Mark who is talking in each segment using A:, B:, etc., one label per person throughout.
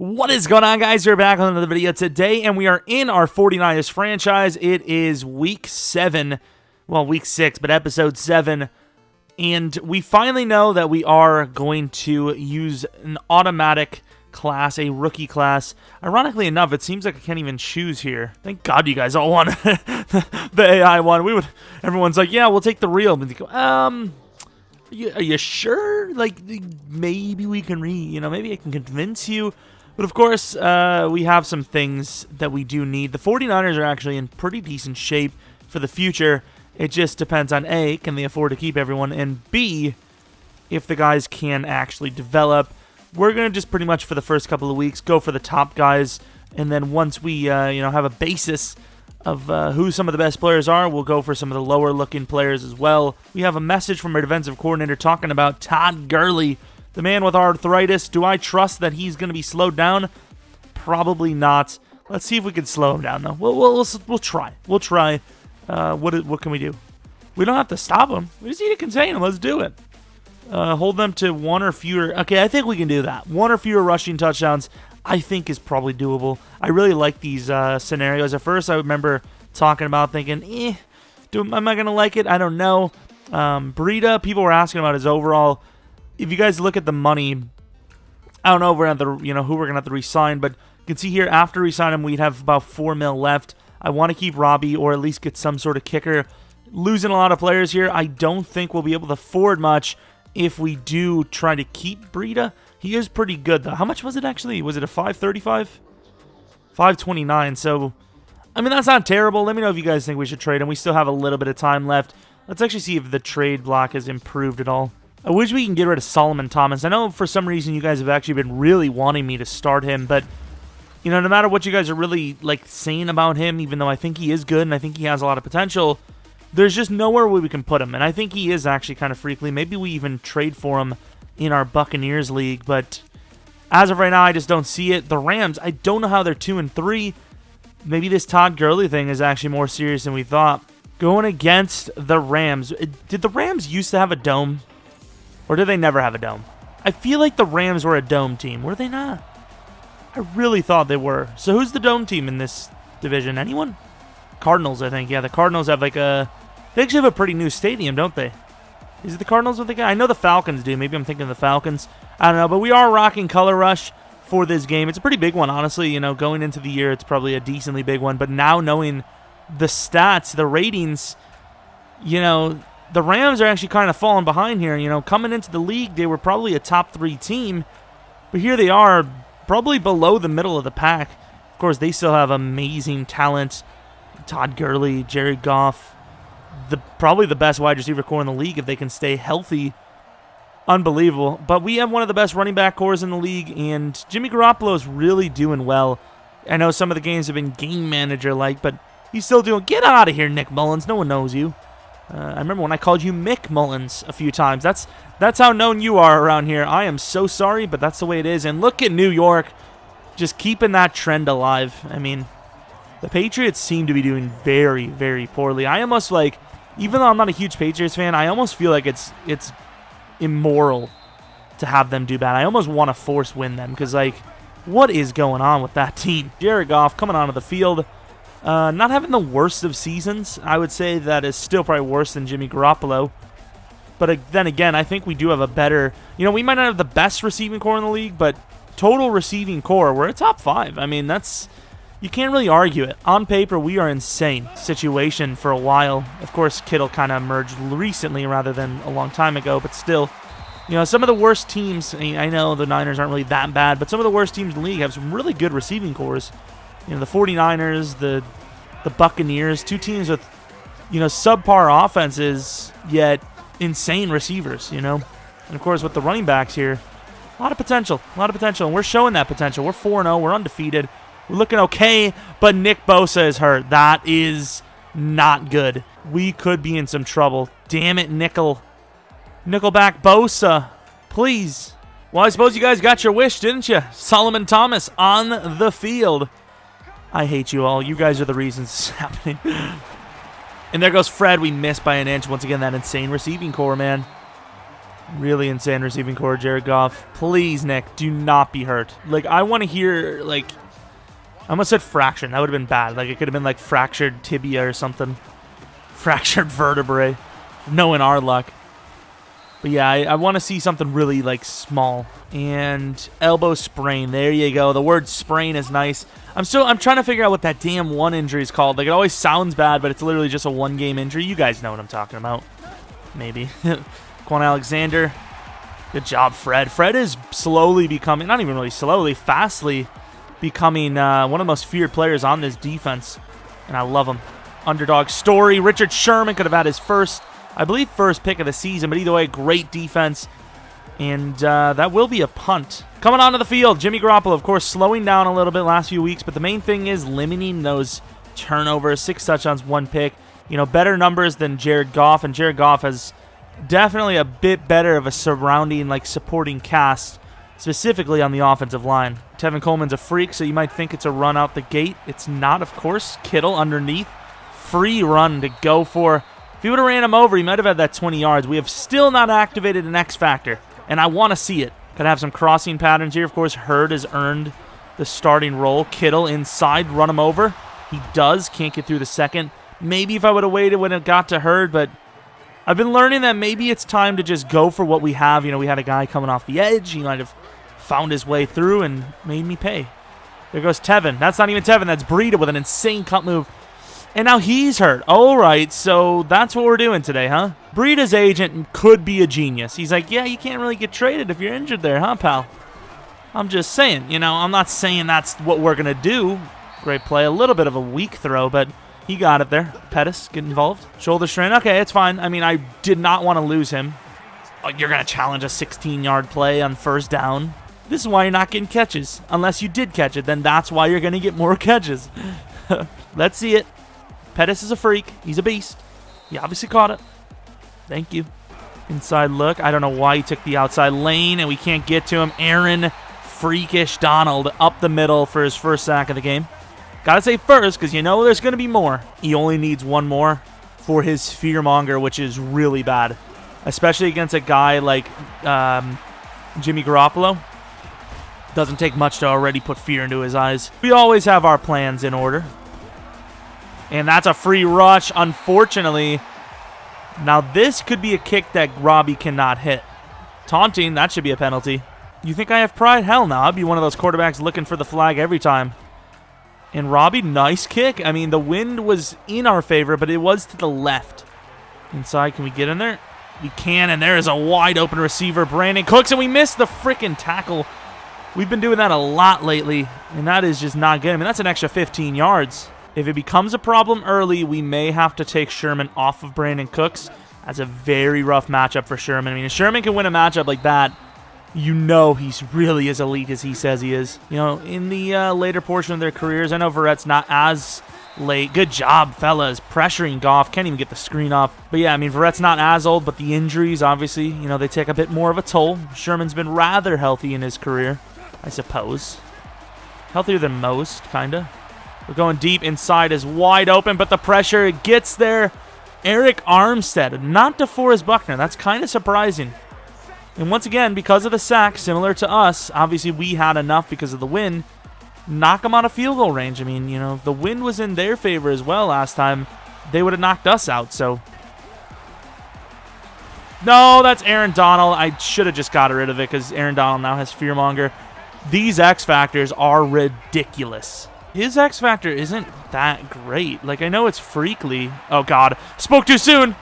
A: What is going on, guys? We're back on another video today, and we are in our 49ers franchise. It is week 7, well, week 6, but episode 7, and we finally know that we are going to use an automatic class, a rookie class. Ironically enough, it seems like I can't even choose here. Thank God you guys all won the AI one. Everyone's like, yeah, we'll take the real. But are you sure? Like, maybe we can maybe I can convince you. But of course, we have some things that we do need. The 49ers are actually in pretty decent shape for the future. It just depends on A, can they afford to keep everyone, and B, if the guys can actually develop. We're going to just pretty much for the first couple of weeks go for the top guys, and then once we have a basis of who some of the best players are, we'll go for some of the lower looking players as well. We have a message from our defensive coordinator talking about Todd Gurley, the man with arthritis. Do I trust that he's going to be slowed down? Probably not. Let's see if we can slow him down, though. We'll try. We'll try. What can we do? We don't have to stop him. We just need to contain him. Let's do it. Hold them to one or fewer. Okay, I think we can do that. One or fewer rushing touchdowns, I think, is probably doable. I really like these scenarios. At first, I remember talking about thinking, am I going to like it? I don't know. Breida, people were asking about his overall. If you guys look at the money, I don't know if we're going to have to, who we're going to have to re-sign, but you can see here, after re-sign him, we'd have about $4 million left. I want to keep Robbie or at least get some sort of kicker. Losing a lot of players here, I don't think we'll be able to afford much if we do try to keep Breida. He is pretty good, though. How much was it, actually? Was it a 535? 529, so, I mean, that's not terrible. Let me know if you guys think we should trade him. We still have a little bit of time left. Let's actually see if the trade block has improved at all. I wish we can get rid of Solomon Thomas. I know for some reason you guys have actually been really wanting me to start him, but, no matter what you guys are really, saying about him, even though I think he is good and I think he has a lot of potential, there's just nowhere where we can put him, and I think he is actually kind of freaky. Maybe we even trade for him in our Buccaneers league, but as of right now, I just don't see it. The Rams, I don't know how they're 2-3. Maybe this Todd Gurley thing is actually more serious than we thought. Going against the Rams. Did the Rams used to have a dome? Or did they never have a dome? I feel like the Rams were a dome team. Were they not? I really thought they were. So who's the dome team in this division? Anyone? Cardinals, I think. Yeah, the Cardinals have they actually have a pretty new stadium, don't they? Is it the Cardinals with the guy? I know the Falcons do. Maybe I'm thinking of the Falcons. I don't know, but we are rocking Color Rush for this game. It's a pretty big one, honestly. Going into the year, it's probably a decently big one. But now knowing the stats, the ratings, the Rams are actually kind of falling behind here. Coming into the league, they were probably a top 3 team. But here they are, probably below the middle of the pack. Of course, they still have amazing talent. Todd Gurley, Jared Goff, probably the best wide receiver core in the league if they can stay healthy. Unbelievable. But we have one of the best running back cores in the league, and Jimmy Garoppolo is really doing well. I know some of the games have been game manager-like, but he's still doing... Get out of here, Nick Mullins. No one knows you. I remember when I called you Mick Mullins a few times. That's how known you are around here. I am so sorry, but that's the way it is. And look at New York just keeping that trend alive. I mean, the Patriots seem to be doing very, very poorly. I almost even though I'm not a huge Patriots fan, I almost feel like it's immoral to have them do bad. I almost want to force win them because, what is going on with that team? Jared Goff coming onto the field. Not having the worst of seasons. I would say that is still probably worse than Jimmy Garoppolo. But then again, I think we do have a better... we might not have the best receiving core in the league, but total receiving core, we're a top 5. I mean, you can't really argue it. On paper, we are insane situation for a while. Of course, Kittle kind of emerged recently rather than a long time ago, but still, some of the worst teams, I know the Niners aren't really that bad, but some of the worst teams in the league have some really good receiving cores. The 49ers, the Buccaneers, 2 teams with, subpar offenses, yet insane receivers, And, of course, with the running backs here, a lot of potential, and we're showing that potential. We're 4-0, we're undefeated. We're looking okay, but Nick Bosa is hurt. That is not good. We could be in some trouble. Damn it, Nickelback Bosa. Please. Well, I suppose you guys got your wish, didn't you? Solomon Thomas on the field. I hate you all. You guys are the reasons this is happening. And there goes Fred. We missed by an inch. Once again, that insane receiving core, man. Really insane receiving core, Jared Goff. Please, Nick, do not be hurt. Like, I want to hear, like, I almost said fraction. That would have been bad. Like, it could have been, like, fractured tibia or something. Fractured vertebrae. Knowing our luck. But, yeah, I want to see something really, like, small. And elbow sprain. There you go. The word sprain is nice. I'm trying to figure out what that damn one injury is called. Like, it always sounds bad, but it's literally just a one-game injury. You guys know what I'm talking about. Maybe. Quan Alexander. Good job, Fred. Fred is slowly becoming, not even really slowly, fastly becoming one of the most feared players on this defense. And I love him. Underdog story. Richard Sherman could have had his first pick of the season, but either way, great defense. And that will be a punt. Coming onto the field, Jimmy Garoppolo, of course, slowing down a little bit last few weeks, but the main thing is limiting those turnovers. 6 touchdowns, 1 pick. You know, better numbers than Jared Goff, and Jared Goff has definitely a bit better of a surrounding, like, supporting cast, specifically on the offensive line. Tevin Coleman's a freak, so you might think it's a run out the gate. It's not, of course. Kittle underneath. Free run to go for. If he would have ran him over, he might have had that 20 yards. We have still not activated an X factor, and I want to see it. Could have some crossing patterns here. Of course, Hurd has earned the starting role. Kittle inside, run him over. He does. Can't get through the second. Maybe if I would have waited when it got to Hurd, but I've been learning that maybe it's time to just go for what we have. You know, we had a guy coming off the edge. He might have found his way through and made me pay. There goes Tevin. That's not even Tevin. That's Breida with an insane cut move. And now he's hurt. All right, so that's what we're doing today, huh? Breida's agent could be a genius. He's like, yeah, you can't really get traded if you're injured there, huh, pal? I'm just saying. You know, I'm not saying that's what we're going to do. Great play. A little bit of a weak throw, but he got it there. Pettis get involved. Shoulder strain. Okay, it's fine. I mean, I did not want to lose him. Oh, you're going to challenge a 16-yard play on first down. This is why you're not getting catches. Unless you did catch it, then that's why you're going to get more catches. Let's see it. Pettis is a freak. He's a beast. He obviously caught it. Thank you. Inside look. I don't know why he took the outside lane, and we can't get to him. Aaron Freakish Donald up the middle for his first sack of the game. Got to say first, because you know there's going to be more. He only needs one more for his fearmonger, which is really bad. Especially against a guy like Jimmy Garoppolo. Doesn't take much to already put fear into his eyes. We always have our plans in order. And that's a free rush, unfortunately. Now this could be a kick that Robbie cannot hit. Taunting, that should be a penalty. You think I have pride? Hell no. I'd be one of those quarterbacks looking for the flag every time. And Robbie, nice kick. I mean, the wind was in our favor, but it was to the left. Inside, can we get in there? We can, and there is a wide open receiver, Brandon Cooks, and we missed the freaking tackle. We've been doing that a lot lately, and that is just not good. I mean, that's an extra 15 yards. If it becomes a problem early, we may have to take Sherman off of Brandon Cooks. That's a very rough matchup for Sherman. I mean, if Sherman can win a matchup like that, you know he's really as elite as he says he is. You know, in the later portion of their careers, I know Verrett's not as late. Good job, fellas. Pressuring Goff. Can't even get the screen off. But yeah, I mean, Verrett's not as old, but the injuries, obviously, you know, they take a bit more of a toll. Sherman's been rather healthy in his career, I suppose. Healthier than most, kind of. We're going deep. Inside is wide open, but the pressure gets there. Eric Armstead, not DeForest Buckner. That's kind of surprising. And once again, because of the sack, similar to us, obviously we had enough because of the wind, knock them out of field goal range. I mean, you know, if the wind was in their favor as well last time, they would have knocked us out, so. No, that's Aaron Donald. I should have just got rid of it because Aaron Donald now has Fearmonger. These X Factors are ridiculous. His X Factor isn't that great. Like, I know it's freakly. Oh, God. Spoke too soon.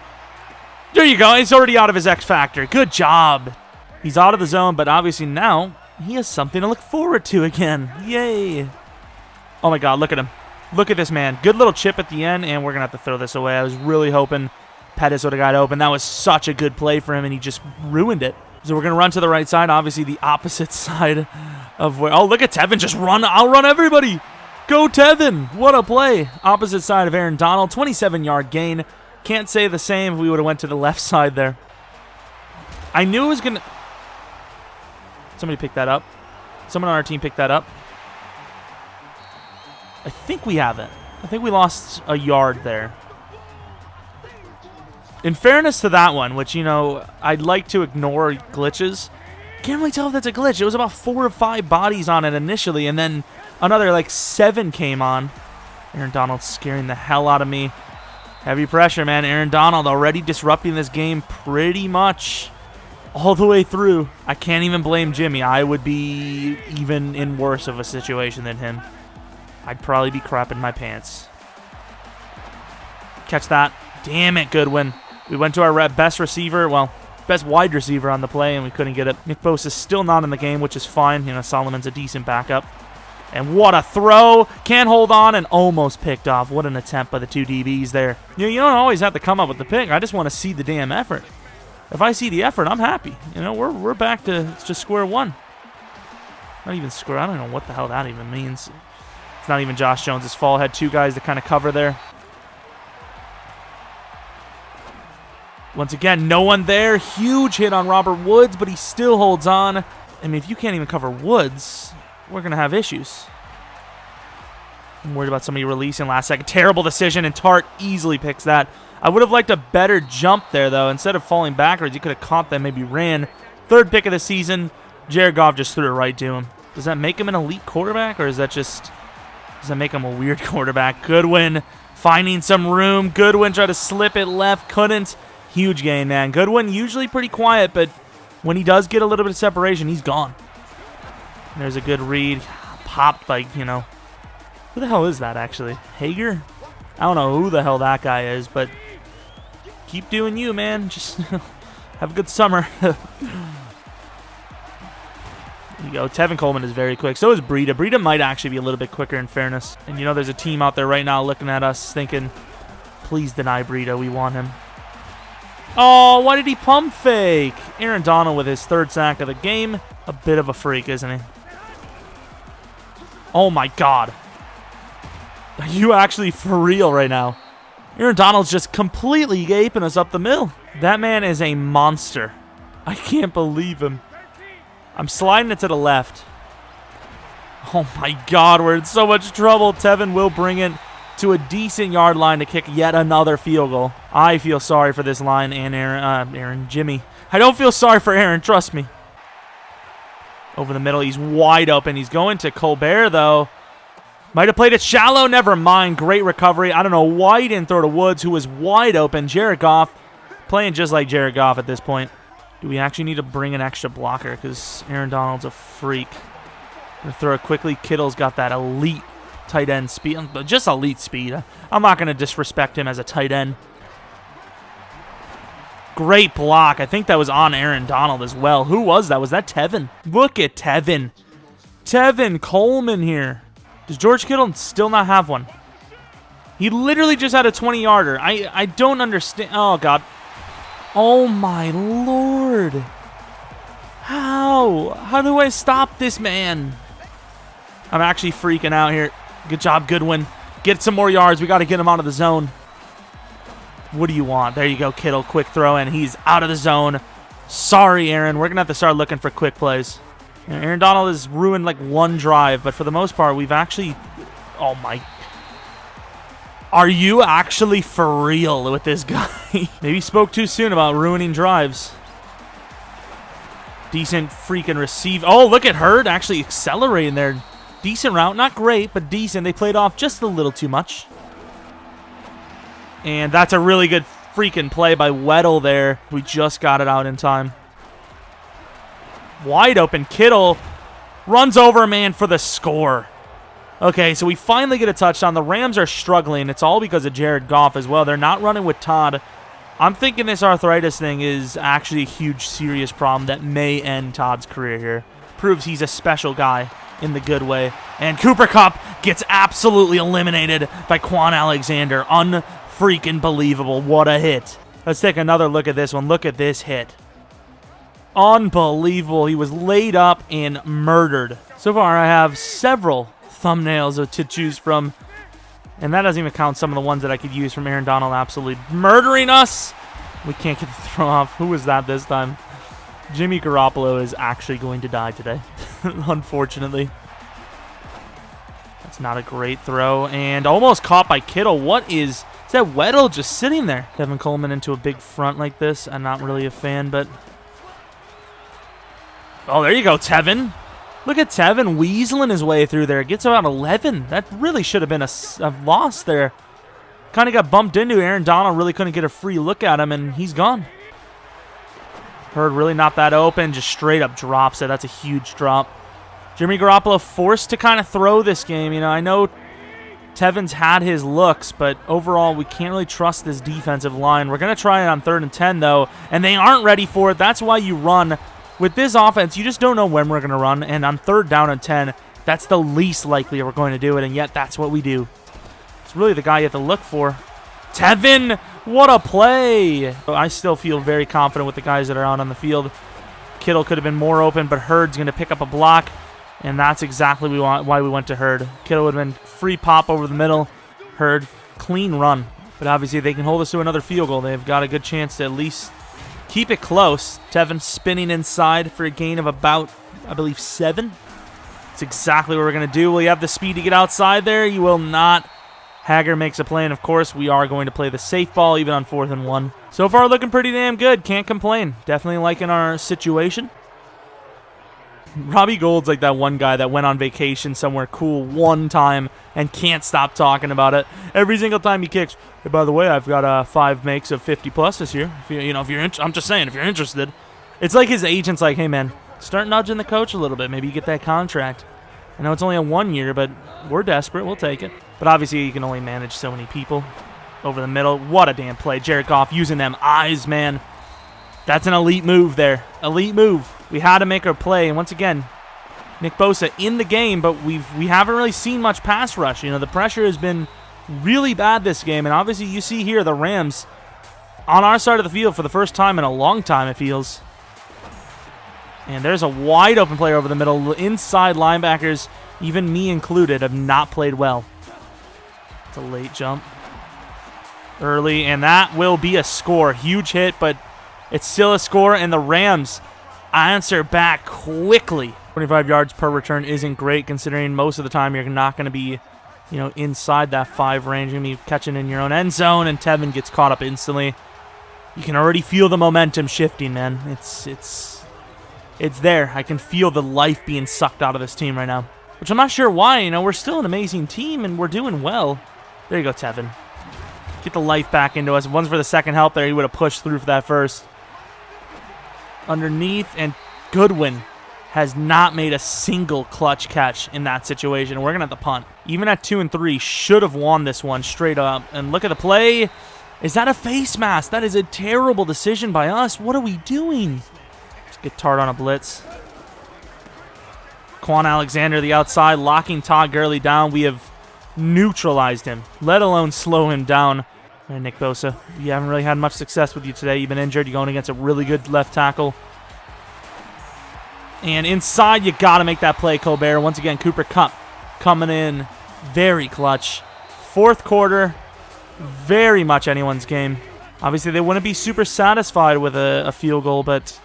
A: There you go. He's already out of his X Factor. Good job. He's out of the zone, but obviously now he has something to look forward to again. Yay. Oh, my God. Look at him. Look at this man. Good little chip at the end, and we're going to have to throw this away. I was really hoping Pettis would have got open. That was such a good play for him, and he just ruined it. So we're going to run to the right side, obviously the opposite side of where... Oh, look at Tevin. Just run. I'll run everybody. Go Tevin. What a play. Opposite side of Aaron Donald. 27-yard gain. Can't say the same if we would have went to the left side there. I knew it was going to... Somebody picked that up. Someone on our team picked that up. I think we have it. I think we lost a yard there. In fairness to that one, which, you know, I'd like to ignore glitches, can't really tell if that's a glitch. It was about 4 or 5 bodies on it initially, and then another like 7 came on. Aaron Donald's scaring the hell out of me. Heavy pressure, man. Aaron Donald already disrupting this game pretty much all the way through. I can't even blame Jimmy. I would be even in worse of a situation than him. I'd probably be crapping my pants. Catch that. Damn it, Goodwin. We went to our best receiver, well, best wide receiver on the play, and we couldn't get it. Nick Bosa is still not in the game, which is fine. You know, Solomon's a decent backup. And what a throw. Can't hold on and almost picked off. What an attempt by the 2 DBs there. You don't always have to come up with the pick. I just want to see the damn effort. If I see the effort, I'm happy. You know, we're back to just square one. Not even square. I don't know what the hell that even means. It's not even Josh Jones' fault. Had 2 guys to kind of cover there. Once again, no one there. Huge hit on Robert Woods, but he still holds on. I mean, if you can't even cover Woods, we're going to have issues. I'm worried about somebody releasing last second. Terrible decision, and Tart easily picks that. I would have liked a better jump there, though. Instead of falling backwards, you could have caught that, maybe ran. 3rd pick of the season. Jared Goff just threw it right to him. Does that make him an elite quarterback, or is that just... does that make him a weird quarterback? Goodwin finding some room. Goodwin tried to slip it left, couldn't. Huge gain, man. Goodwin usually pretty quiet, but when he does get a little bit of separation, he's gone. There's a good read. Popped by, you know... who the hell is that, actually? Hager? I don't know who the hell that guy is, but keep doing you, man. Just have a good summer. There you go. Tevin Coleman is very quick. So is Breida. Breida might actually be a little bit quicker, in fairness. And, you know, there's a team out there right now looking at us thinking, please deny Breida. We want him. Oh, why did he pump fake? Aaron Donald with his 3rd sack of the game. A bit of a freak, isn't he? Oh, my God. Are you actually for real right now? Aaron Donald's just completely gaping us up the middle. That man is a monster. I can't believe him. I'm sliding it to the left. Oh, my God. We're in so much trouble. Tevin will bring it to a decent yard line to kick yet another field goal. I feel sorry for this line and Jimmy. I don't feel sorry for Aaron, trust me. Over the middle, he's wide open. He's going to Colbert, though. Might have played it shallow, never mind. Great recovery. I don't know why he didn't throw to Woods, who was wide open. Jared Goff, playing just like Jared Goff at this point. Do we actually need to bring an extra blocker? Because Aaron Donald's a freak. I'm going to throw it quickly. Kittle's got that elite tight end speed, just elite speed. I'm not going to disrespect him as a tight end. Great block. I think that was on Aaron Donald as well. Who was that? Was that Tevin? Look at Tevin. Tevin Coleman here. Does George Kittle still not have one? He literally just had a 20-yarder. I don't understand. Oh, God. Oh, my Lord. How? How do I stop this man? I'm actually freaking out here. Good job, Goodwin. Get some more yards. We got to get him out of the zone. What do you want? There you go, Kittle. Quick throw, and he's out of the zone. Sorry, Aaron. We're going to have to start looking for quick plays. Aaron Donald has ruined like one drive, but for the most part, we've actually... oh, my... are you actually for real with this guy? Maybe spoke too soon about ruining drives. Decent freaking receive. Oh, look at Hurd actually accelerating there. Decent route. Not great, but decent. They played off just a little too much. And that's a really good freaking play by Weddle there. We just got it out in time. Wide open. Kittle runs over a man for the score. Okay, so we finally get a touchdown. The Rams are struggling. It's all because of Jared Goff as well. They're not running with Todd. I'm thinking this arthritis thing is actually a huge, serious problem that may end Todd's career here. Proves he's a special guy in the good way. And Cooper Kupp gets absolutely eliminated by Quan Alexander. Unfreaking believable. What a hit. Let's take another look at this one. Look at this hit. Unbelievable. He was laid up and murdered. So far, I have several thumbnails to choose from. And that doesn't even count some of the ones that I could use from Aaron Donald absolutely murdering us. We can't get the throw off. Who was that this time? Jimmy Garoppolo is actually going to die today, unfortunately. That's not a great throw. And almost caught by Kittle. What is Is that Weddle just sitting there? Kevin Coleman into a big front like this. I'm not really a fan, but... Oh, there you go, Tevin. Look at Tevin weaseling his way through there. Gets about 11. That really should have been a loss there. Kind of got bumped into. Aaron Donald really couldn't get a free look at him, and he's gone. Hurd really not that open. Just straight up drops it. That's a huge drop. Jimmy Garoppolo forced to kind of throw this game. You know, I know Tevin's had his looks, but overall we can't really trust this defensive line. We're going to try it on 3rd and 10, though, and they aren't ready for it. That's why you run. With this offense, you just don't know when we're going to run, and on 3rd down and 10, that's the least likely we're going to do it, and yet that's what we do. It's really the guy you have to look for. Tevin, what a play! I still feel very confident with the guys that are out on the field. Kittle could have been more open, but Hurd's going to pick up a block, and that's exactly why we went to Hurd. Kittle would have been free pop over the middle. Hurd, clean run. But obviously they can hold us to another field goal. They've got a good chance to at least keep it close. Tevin spinning inside for a gain of about, I believe, 7. That's exactly what we're going to do. Will you have the speed to get outside there? You will not. Hager makes a play, and of course, we are going to play the safe ball even on 4th and 1. So far, looking pretty damn good. Can't complain. Definitely liking our situation. Robbie Gould's like that one guy that went on vacation somewhere cool one time and can't stop talking about it. Every single time he kicks, hey, by the way, I've got 5 makes of 50+ this year. If you're I'm just saying, if you're interested. It's like his agent's like, hey, man, start nudging the coach a little bit. Maybe you get that contract. I know it's only a 1 year, but we're desperate. We'll take it. But obviously, you can only manage so many people over the middle. What a damn play. Jared Goff using them eyes, man. That's an elite move there. Elite move. We had to make our play. And once again, Nick Bosa in the game, but we haven't really seen much pass rush. You know, the pressure has been really bad this game. And obviously, you see here the Rams on our side of the field for the first time in a long time, it feels. And there's a wide open player over the middle. Inside linebackers, even me included, have not played well. It's a late jump. Early, and that will be a score. Huge hit, but it's still a score, and the Rams answer back quickly. 25 yards per return isn't great, considering most of the time you're not going to be, inside that 5 range. You're going to be catching in your own end zone, and Tevin gets caught up instantly. You can already feel the momentum shifting, man. It's there. I can feel the life being sucked out of this team right now, which I'm not sure why. We're still an amazing team, and we're doing well. There you go, Tevin. Get the life back into us. One's for the second help there. He would have pushed through for that first. Underneath, and Goodwin has not made a single clutch catch in that situation. We're going to have to punt. Even at 2 and 3, should have won this one straight up. And look at the play. Is that a face mask? That is a terrible decision by us. What are we doing? Just get tarred on a blitz. Quan Alexander, the outside, locking Todd Gurley down. We have neutralized him, let alone slow him down. And Nick Bosa, you haven't really had much success with you today. You've been injured. You're going against a really good left tackle. And inside, you got to make that play, Colbert. Once again, Cooper Kupp coming in very clutch. 4th quarter, very much anyone's game. Obviously, they wouldn't be super satisfied with a field goal, but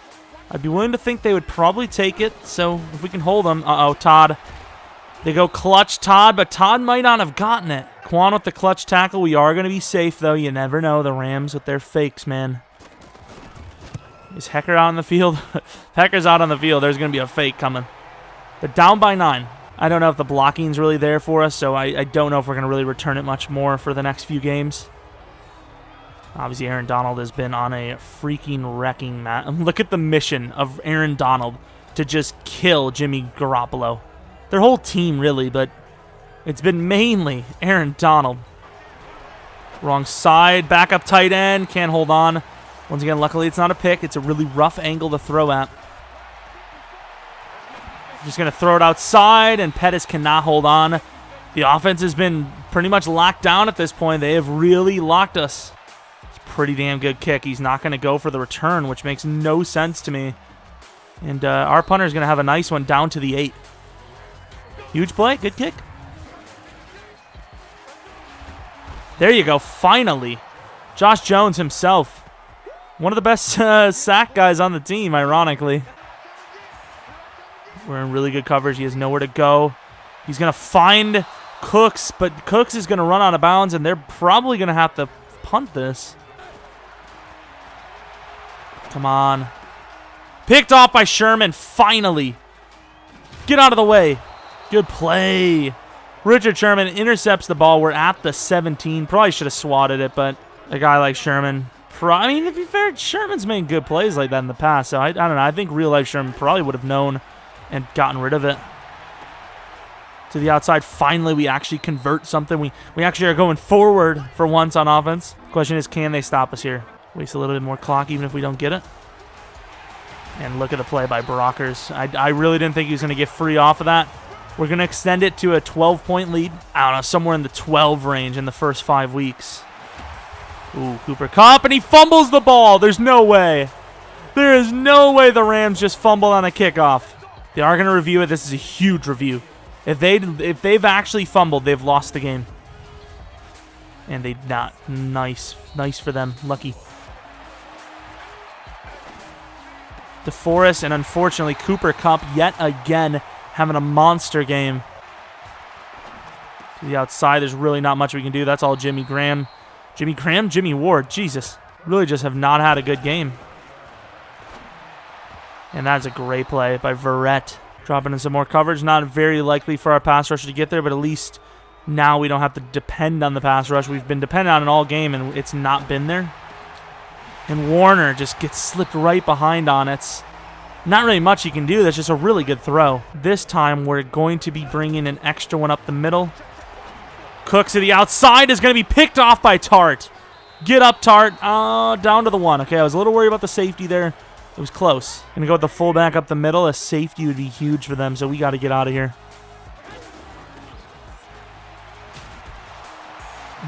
A: I'd be willing to think they would probably take it. So if we can hold them. Uh-oh, Todd. They go clutch Todd, but Todd might not have gotten it. Quan with the clutch tackle. We are going to be safe, though. You never know. The Rams with their fakes, man. Is Hecker out on the field? If Hecker's out on the field, there's going to be a fake coming. But down by 9. I don't know if the blocking's really there for us, so I don't know if we're going to really return it much more for the next few games. Obviously, Aaron Donald has been on a freaking wrecking mat. Look at the mission of Aaron Donald to just kill Jimmy Garoppolo. Their whole team, really, but it's been mainly Aaron Donald. Wrong side, backup tight end, can't hold on. Once again, luckily it's not a pick. It's a really rough angle to throw at. Just going to throw it outside, and Pettis cannot hold on. The offense has been pretty much locked down at this point. They have really locked us. It's a pretty damn good kick. He's not going to go for the return, which makes no sense to me. And our punter is going to have a nice one down to the 8. Huge play, good kick. There you go, finally. Josh Jones himself. One of the best sack guys on the team, ironically. We're in really good coverage. He has nowhere to go. He's going to find Cooks, but Cooks is going to run out of bounds, and they're probably going to have to punt this. Come on. Picked off by Sherman, finally. Get out of the way. Good play. Richard Sherman intercepts the ball. We're at the 17. Probably should have swatted it, but a guy like Sherman, I mean, to be fair, Sherman's made good plays like that in the past, so I don't know. I think real-life Sherman probably would have known and gotten rid of it. To the outside. Finally, we actually convert something. We actually are going forward for once on offense. Question is, can they stop us here? Waste a little bit more clock even if we don't get it. And look at the play by Brockers. I really didn't think he was going to get free off of that. We're going to extend it to a 12-point lead. I don't know, somewhere in the 12 range in the first 5 weeks. Ooh, Cooper Kupp, and he fumbles the ball. There's no way. There is no way the Rams just fumbled on a kickoff. They are going to review it. This is a huge review. If they've actually fumbled, they've lost the game. And they not. Nice for them. Lucky. DeForest and unfortunately Cooper Kupp yet again having a monster game. To the outside, there's really not much we can do. That's all Jimmy Graham. Jimmy Ward. Jesus. Really just have not had a good game. And that's a great play by Verrett. Dropping in some more coverage. Not very likely for our pass rusher to get there, but at least now we don't have to depend on the pass rush. We've been dependent on it all game, and it's not been there. And Warner just gets slipped right behind on it. Not really much he can do. That's just a really good throw. This time, we're going to be bringing an extra one up the middle. Cooks to the outside is going to be picked off by Tart. Get up, Tart. Down to the 1. Okay, I was a little worried about the safety there. It was close. Going to go with the fullback up the middle. A safety would be huge for them, so we got to get out of here.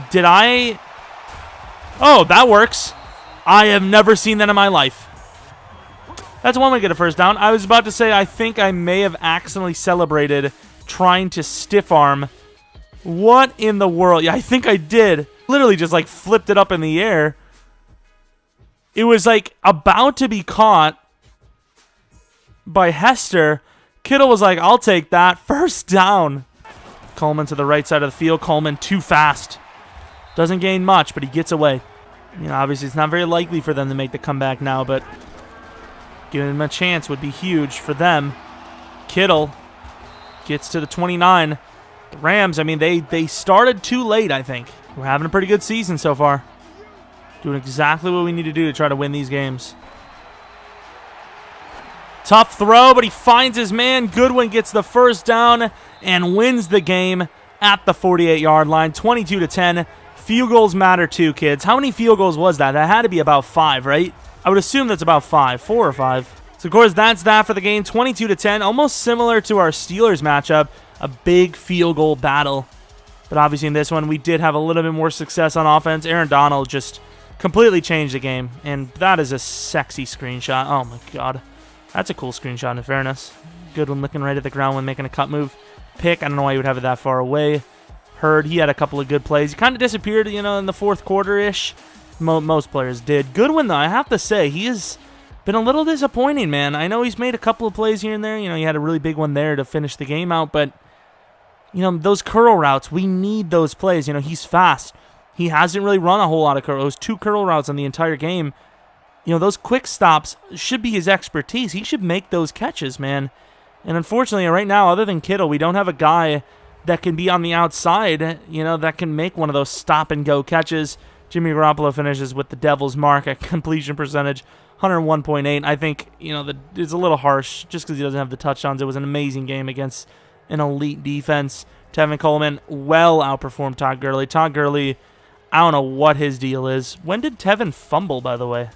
A: Did I... Oh, that works. I have never seen that in my life. That's one way to get a first down. I was about to say I think I may have accidentally celebrated trying to stiff arm. What in the world? Yeah, I think I did. Literally just like flipped it up in the air. It was like about to be caught by Hester. Kittle was like, I'll take that. First down. Coleman to the right side of the field. Coleman too fast. Doesn't gain much, but he gets away. You know, obviously it's not very likely for them to make the comeback now, but giving them a chance would be huge for them. Kittle gets to the 29. The Rams, I mean, they started too late, I think. We're having a pretty good season so far. Doing exactly what we need to do to try to win these games. Tough throw, but he finds his man. Goodwin gets the first down and wins the game at the 48-yard line, 22-10. Field goals matter too, kids. How many field goals was that? That had to be about 5, right? I would assume that's about 5, 4 or 5. So, of course, that's that for the game, 22-10. Almost similar to our Steelers matchup, a big field goal battle. But obviously in this one, we did have a little bit more success on offense. Aaron Donald just completely changed the game, and that is a sexy screenshot. Oh, my God. That's a cool screenshot, in fairness. Goodwin looking right at the ground when making a cut move. Pick, I don't know why he would have it that far away. Hurd, he had a couple of good plays. He kind of disappeared, you know, in the fourth quarter-ish. Most players did. Goodwin, though, I have to say, he has been a little disappointing, man. I know he's made a couple of plays here and there. You know, he had a really big one there to finish the game out, but, you know, those curl routes, we need those plays. You know, he's fast. He hasn't really run a whole lot of curl. Those 2 curl routes on the entire game. You know, those quick stops should be his expertise. He should make those catches, man. And unfortunately, right now, other than Kittle, we don't have a guy that can be on the outside, you know, that can make one of those stop-and-go catches. Jimmy Garoppolo finishes with the devil's mark at completion percentage, 101.8. I think, you know, it's a little harsh just because he doesn't have the touchdowns. It was an amazing game against an elite defense. Tevin Coleman well outperformed Todd Gurley. Todd Gurley, I don't know what his deal is. When did Tevin fumble, by the way?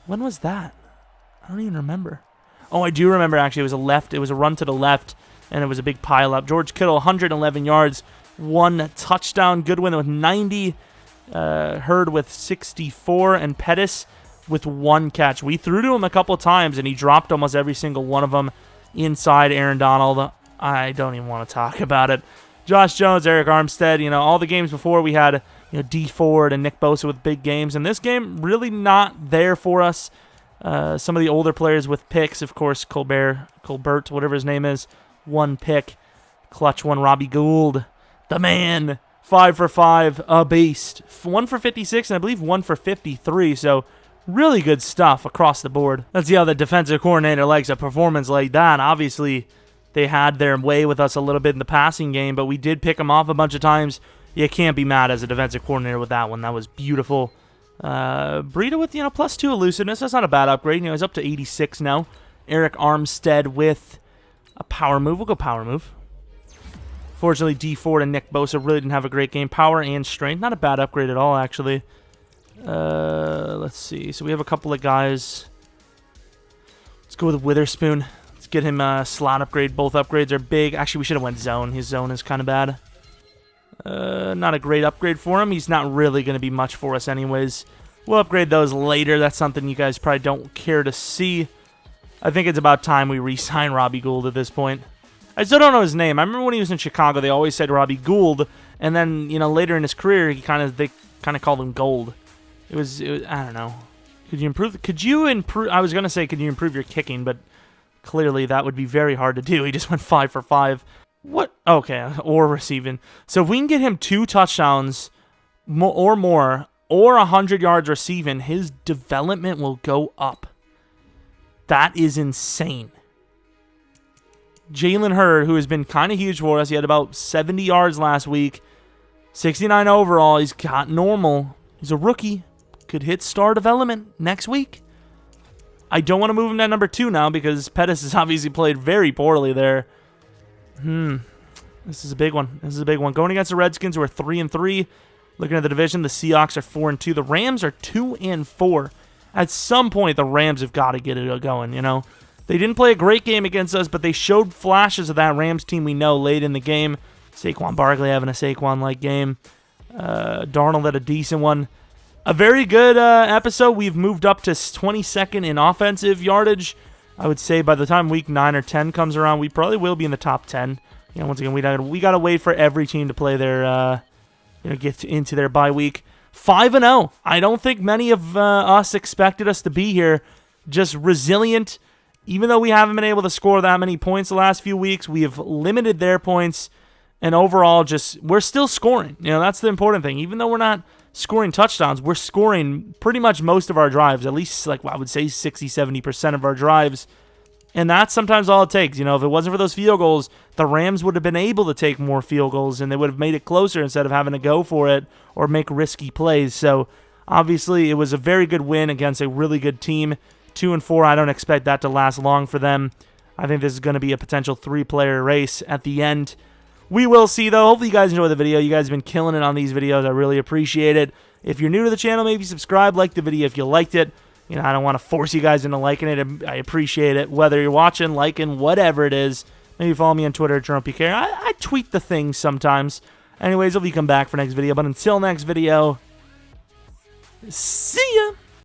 A: When was that? I don't even remember. Oh, I do remember, actually. It was a run to the left, and it was a big pile-up. George Kittle, 111 yards, 1 touchdown. Goodwin with 90. Hurd with 64. And Pettis with 1 catch. We threw to him a couple times, and he dropped almost every single one of them inside Aaron Donald. I don't even want to talk about it. Josh Jones, Eric Armstead, you know, all the games before we had, you know, D Ford and Nick Bosa with big games. And this game, really not there for us. Some of the older players with picks, of course, Colbert, whatever his name is, 1 pick. Clutch one, Robbie Gould. The man. 5 for 5. A beast. 1 for 56, and I believe 1 for 53. So, really good stuff across the board. Let's see how the defensive coordinator likes a performance like that. Obviously, they had their way with us a little bit in the passing game, but we did pick them off a bunch of times. You can't be mad as a defensive coordinator with that one. That was beautiful. Breida with, +2 elusiveness. That's not a bad upgrade. He's up to 86 now. Eric Armstead with a power move. We'll go power move. Fortunately, D Ford and Nick Bosa really didn't have a great game. Power and strength. Not a bad upgrade at all, actually. Let's see. So we have a couple of guys. Let's go with Witherspoon. Let's get him a slot upgrade. Both upgrades are big. Actually, we should have went zone. His zone is kind of bad. Not a great upgrade for him. He's not really going to be much for us anyways. We'll upgrade those later. That's something you guys probably don't care to see. I think it's about time we re-sign Robbie Gould at this point. I still don't know his name. I remember when he was in Chicago, they always said Robbie Gould, and then later in his career, they kind of called him Gold. It was I don't know. Could you improve? I was gonna say could you improve your kicking, but clearly that would be very hard to do. He just went 5 for 5. What? Okay, or receiving. So if we can get him 2 touchdowns or more, or 100 yards receiving, his development will go up. That is insane. Jalen Hurd, who has been kind of huge for us. He had about 70 yards last week. 69 overall. He's got normal. He's a rookie. Could hit star development next week. I don't want to move him to number 2 now because Pettis has obviously played very poorly there. This is a big one. Going against the Redskins, who are 3-3. Looking at the division, the Seahawks are 4-2. The Rams are 2-4. At some point, the Rams have got to get it going, They didn't play a great game against us, but they showed flashes of that Rams team we know late in the game. Saquon Barkley having a Saquon-like game. Darnold had a decent one. A very good episode. We've moved up to 22nd in offensive yardage. I would say by the time week 9 or 10 comes around, we probably will be in the top 10. Once again, we got to wait for every team to play their, get into their bye week. 5-0. I don't think many of us expected us to be here. Just resilient. Even though we haven't been able to score that many points the last few weeks, we have limited their points. And overall, we're still scoring. That's the important thing. Even though we're not scoring touchdowns, we're scoring pretty much most of our drives. At least, I would say 60-70% of our drives. And that's sometimes all it takes. If it wasn't for those field goals, the Rams would have been able to take more field goals, and they would have made it closer instead of having to go for it or make risky plays. So, obviously, it was a very good win against a really good team. 2-4, I don't expect that to last long for them. I think this is going to be a potential 3-player race at the end. We will see, though. Hopefully you guys enjoy the video. You guys have been killing it on these videos. I really appreciate it. If you're new to the channel, maybe subscribe, like the video if you liked it. I don't want to force you guys into liking it. I appreciate it. Whether you're watching, liking, whatever it is. Maybe follow me on Twitter at Jeromepkr. I tweet the things sometimes. Anyways, hopefully you come back for next video. But until next video, see ya!